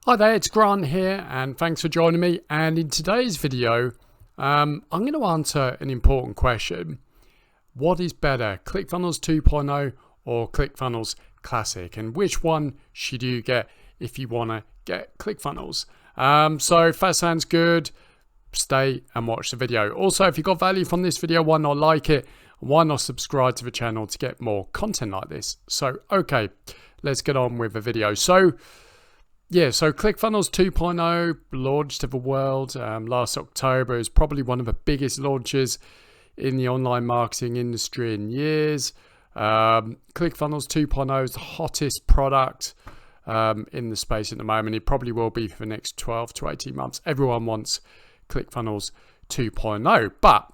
Hi there, it's Grant here and thanks for joining me. And in today's video, I'm going to answer an important question. What is better, ClickFunnels 2.0 or ClickFunnels Classic? And which one should you get if you want to get ClickFunnels? So if that sounds good, stay and watch the video. Also, if you got value from this video, why not like it? Why not subscribe to the channel to get more content like this? So, okay, let's get on with the video. So ClickFunnels 2.0 launched to the world last October. Is probably one of the biggest launches in the online marketing industry in years. ClickFunnels 2.0 is the hottest product in the space at the moment. It probably will be for the next 12 to 18 months. Everyone wants ClickFunnels 2.0. But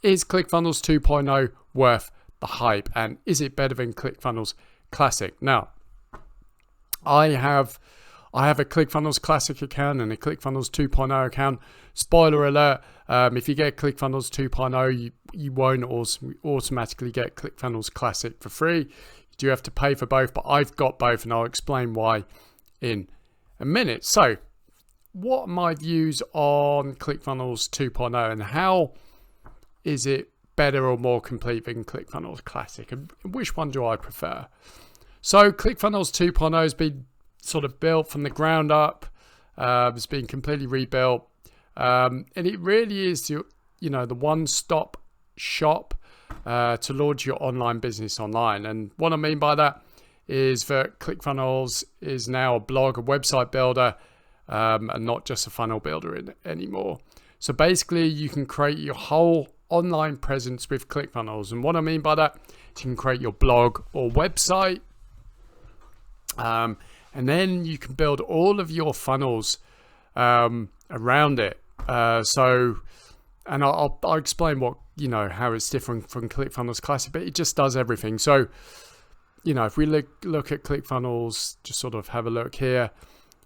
is ClickFunnels 2.0 worth the hype? And is it better than ClickFunnels Classic? Now, I have a ClickFunnels Classic account and a ClickFunnels 2.0 account. Spoiler alert, if you get ClickFunnels 2.0, you won't automatically get ClickFunnels Classic for free. You do have to pay for both, but I've got both and I'll explain why in a minute. So, what are my views on ClickFunnels 2.0 and how is it better or more complete than ClickFunnels Classic? And which one do I prefer? So, ClickFunnels 2.0 has been sort of built from the ground up. It's been completely rebuilt, and it really is the one-stop shop to launch your online business online. And what I mean by that is that ClickFunnels is now a blog, a website builder, and not just a funnel builder anymore. So basically, you can create your whole online presence with ClickFunnels. And what I mean by that is you can create your blog or website. And then you can build all of your funnels around it. And I'll explain how it's different from ClickFunnels Classic, but it just does everything. So, if we look at ClickFunnels, just sort of have a look here.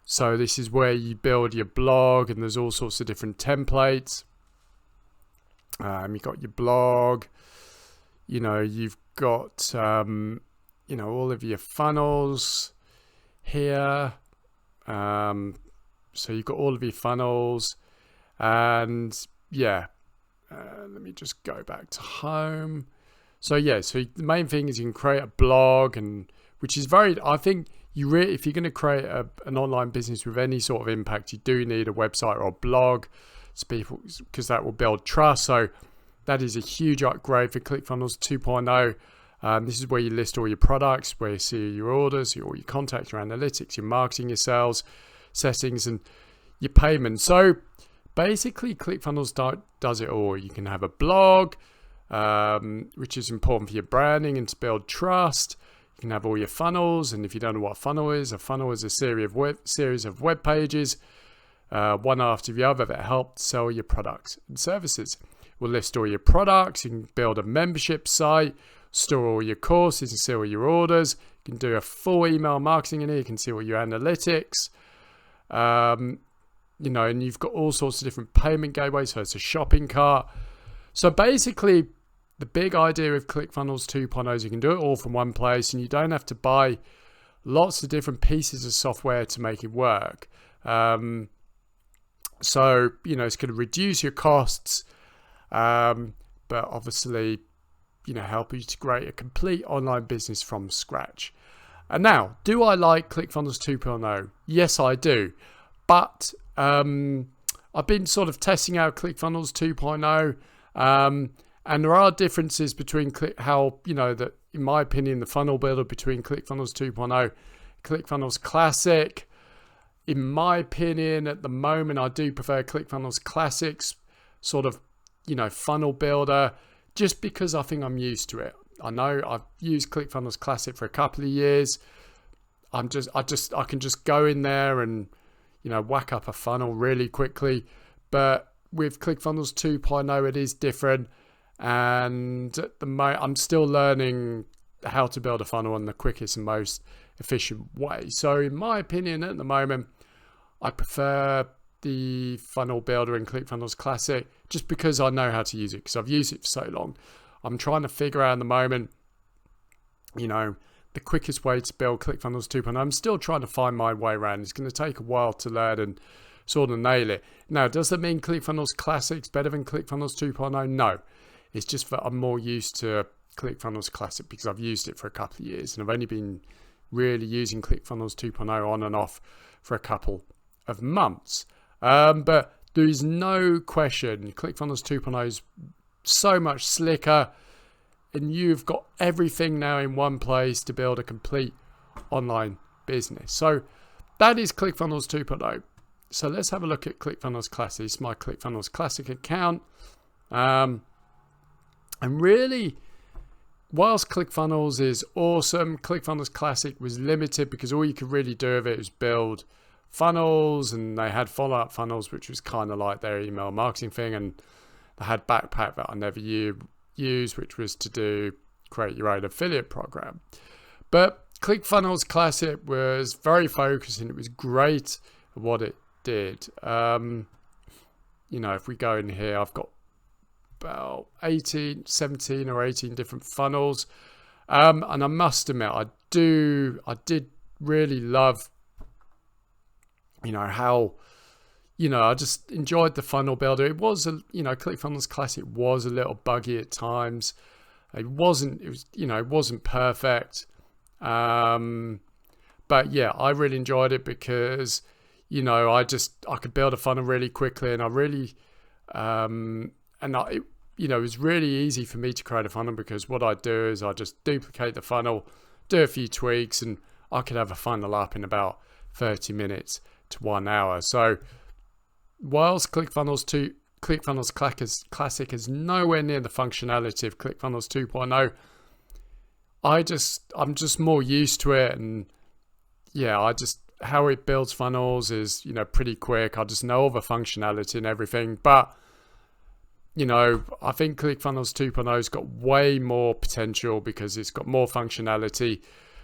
So this is where you build your blog, and there's all sorts of different templates. You've got your blog. You've got all of your funnels here. So you've got all of your funnels, and let me just go back to home. So the main thing is you can create a blog, and which is I think if you're going to create an online business with any sort of impact, you do need a website or a blog because that will build trust. So that is a huge upgrade for ClickFunnels 2.0. This is where you list all your products, where you see your orders, all your contacts, your analytics, your marketing, your sales settings, and your payment. So basically, ClickFunnels does it all. You can have a blog, which is important for your branding and to build trust. You can have all your funnels, and if you don't know what a funnel is a series of web pages, one after the other, that help sell your products and services. We'll list all your products. You can build a membership site, store all your courses and see all your orders. You can do a full email marketing in here. You can see all your analytics. And you've got all sorts of different payment gateways. So it's a shopping cart. So basically, the big idea of ClickFunnels 2.0 is you can do it all from one place, and you don't have to buy lots of different pieces of software to make it work. So it's going to reduce your costs, but obviously, help you to create a complete online business from scratch. And now, do I like ClickFunnels 2.0? Yes, I do. But I've been sort of testing out ClickFunnels 2.0, and there are differences between that, in my opinion, the funnel builder between ClickFunnels 2.0, ClickFunnels Classic. In my opinion, at the moment, I do prefer ClickFunnels Classic's sort of, funnel builder, just because I think I'm used to it. I know I've used ClickFunnels Classic for a couple of years. I can just go in there and, whack up a funnel really quickly. But with ClickFunnels 2.0, it is different. And at the moment, I'm still learning how to build a funnel in the quickest and most efficient way. So in my opinion, at the moment, I prefer the funnel builder in ClickFunnels Classic just because I know how to use it, because I've used it for so long. I'm trying to figure out at the moment, the quickest way to build ClickFunnels 2.0. I'm still trying to find my way around. It's going to take a while to learn and sort of nail it. Now, does that mean ClickFunnels Classic's better than ClickFunnels 2.0? No. It's just that I'm more used to ClickFunnels Classic because I've used it for a couple of years, and I've only been really using ClickFunnels 2.0 on and off for a couple of months. But there is no question ClickFunnels 2.0 is so much slicker, and you've got everything now in one place to build a complete online business. So that is ClickFunnels 2.0. So let's have a look at ClickFunnels Classic. It's my ClickFunnels Classic account. And really, whilst ClickFunnels is awesome, ClickFunnels Classic was limited because all you could really do with it was build funnels, and they had follow-up funnels, which was kind of like their email marketing thing, and they had Backpack that I never used, which was to create your own affiliate program. But ClickFunnels Classic was very focused, and it was great at what it did. If we go in here, I've got about 17 or 18 different funnels, and I must admit, I did really love how I just enjoyed the funnel builder. It was ClickFunnels Classic was a little buggy at times. It wasn't perfect, but yeah, I really enjoyed it because I could build a funnel really quickly, and it was really easy for me to create a funnel because what I do is I just duplicate the funnel, do a few tweaks, and I could have a funnel up in about 30 minutes to 1 hour. So whilst ClickFunnels Classic is nowhere near the functionality of ClickFunnels 2.0, I'm just more used to it, and yeah, how it builds funnels is pretty quick. I just know all the functionality and everything, but I think ClickFunnels 2.0's got way more potential because it's got more functionality.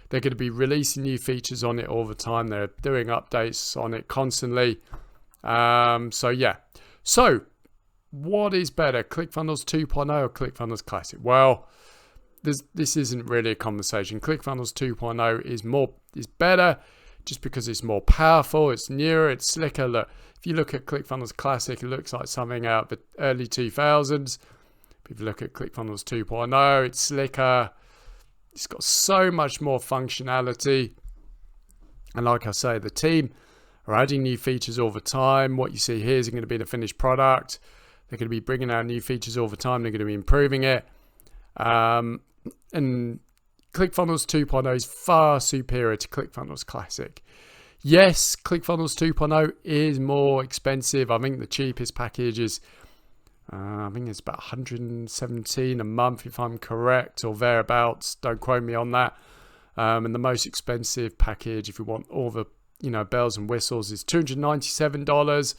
They're going to be releasing new features on it all the time. They're doing updates on it constantly. So what is better, ClickFunnels 2.0 or ClickFunnels Classic? Well, this isn't really a conversation. ClickFunnels 2.0 is better just because it's more powerful, it's newer, it's slicker. Look, if you look at ClickFunnels Classic, it looks like something out of the early 2000s. If you look at ClickFunnels 2.0, it's slicker. It's got so much more functionality. And like I say, the team are adding new features all the time. What you see here is going to be the finished product. They're going to be bringing out new features all the time. They're going to be improving it. And ClickFunnels 2.0 is far superior to ClickFunnels Classic. Yes, ClickFunnels 2.0 is more expensive. I think the cheapest package is, I think it's about $117 a month, if I'm correct, or thereabouts. Don't quote me on that. And the most expensive package, if you want all the bells and whistles, is $297.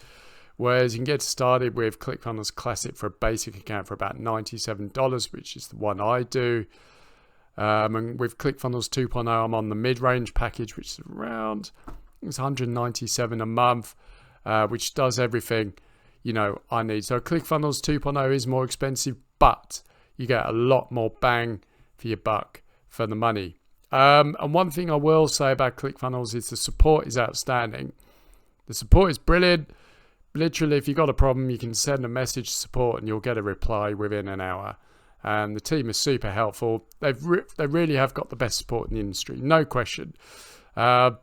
Whereas you can get started with ClickFunnels Classic for a basic account for about $97, which is the one I do. And with ClickFunnels 2.0, I'm on the mid-range package, which is around, it's $197 a month, which does everything I need. So ClickFunnels 2.0 is more expensive, but you get a lot more bang for your buck for the money. And one thing I will say about ClickFunnels is the support is outstanding. The support is brilliant. Literally, if you've got a problem, you can send a message to support and you'll get a reply within an hour. And the team is super helpful. They really have got the best support in the industry, no question. And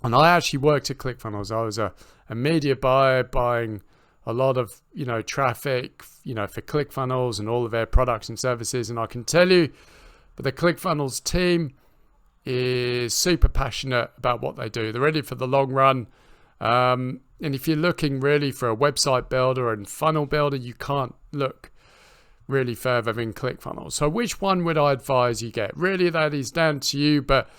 I actually worked at ClickFunnels. I was a media buyer buying a lot of traffic for ClickFunnels and all of their products and services. And I can tell you that the ClickFunnels team is super passionate about what they do. They're ready for the long run. And if you're looking really for a website builder and funnel builder, you can't look really further than ClickFunnels. So which one would I advise you get? Really, that is down to you. But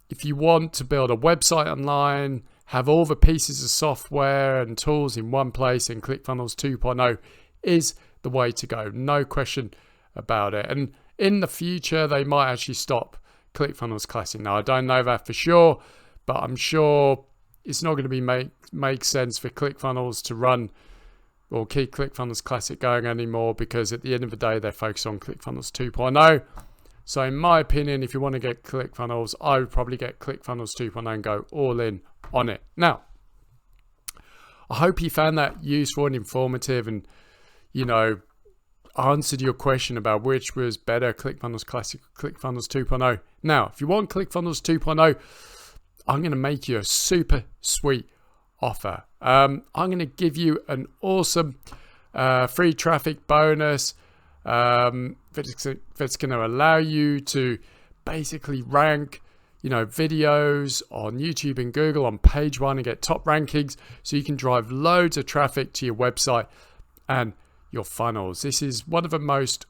if you want to build a website online, have all the pieces of software and tools in one place, and ClickFunnels 2.0 is the way to go. No question about it. And in the future, they might actually stop ClickFunnels Classic. Now, I don't know that for sure, but I'm sure it's not going to be make sense for ClickFunnels to run or keep ClickFunnels Classic going anymore, because at the end of the day, they're focused on ClickFunnels 2.0. So in my opinion, if you want to get ClickFunnels, I would probably get ClickFunnels 2.0 and go all in on it. Now, I hope you found that useful and informative, and, you know, answered your question about which was better, ClickFunnels Classic or ClickFunnels 2.0. Now, if you want ClickFunnels 2.0, I'm going to make you a super sweet offer. I'm going to give you an awesome free traffic bonus that's going to allow you to basically rank, you know, videos on YouTube and Google on page 1 and get top rankings, so you can drive loads of traffic to your website and your funnels. This is one of the most,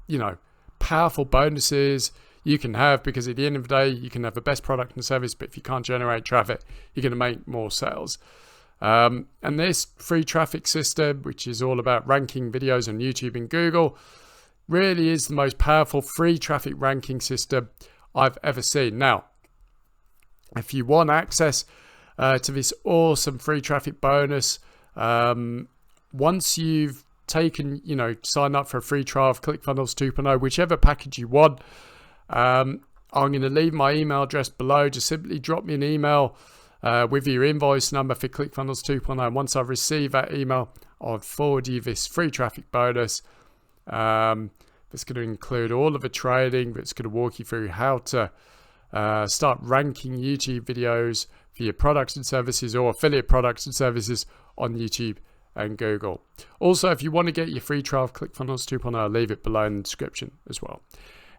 you know, powerful bonuses you can have, because at the end of the day, you can have the best product and service, but if you can't generate traffic, you're going to make more sales. And this free traffic system, which is all about ranking videos on YouTube and Google, really is the most powerful free traffic ranking system I've ever seen. Now, if you want access to this awesome free traffic bonus, once you've taken, you know, sign up for a free trial of ClickFunnels 2.0, whichever package you want, I'm going to leave my email address below. Just simply drop me an email with your invoice number for ClickFunnels 2.0. And once I've received that email, I'll forward you this free traffic bonus. That's going to include all of the training, but it's going to walk you through how to start ranking YouTube videos for your products and services, or affiliate products and services on YouTube and Google. Also, if you want to get your free trial of ClickFunnels 2.0, I'll leave it below in the description as well.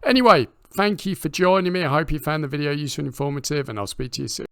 Anyway, thank you for joining me. I hope you found the video useful and informative, and I'll speak to you soon.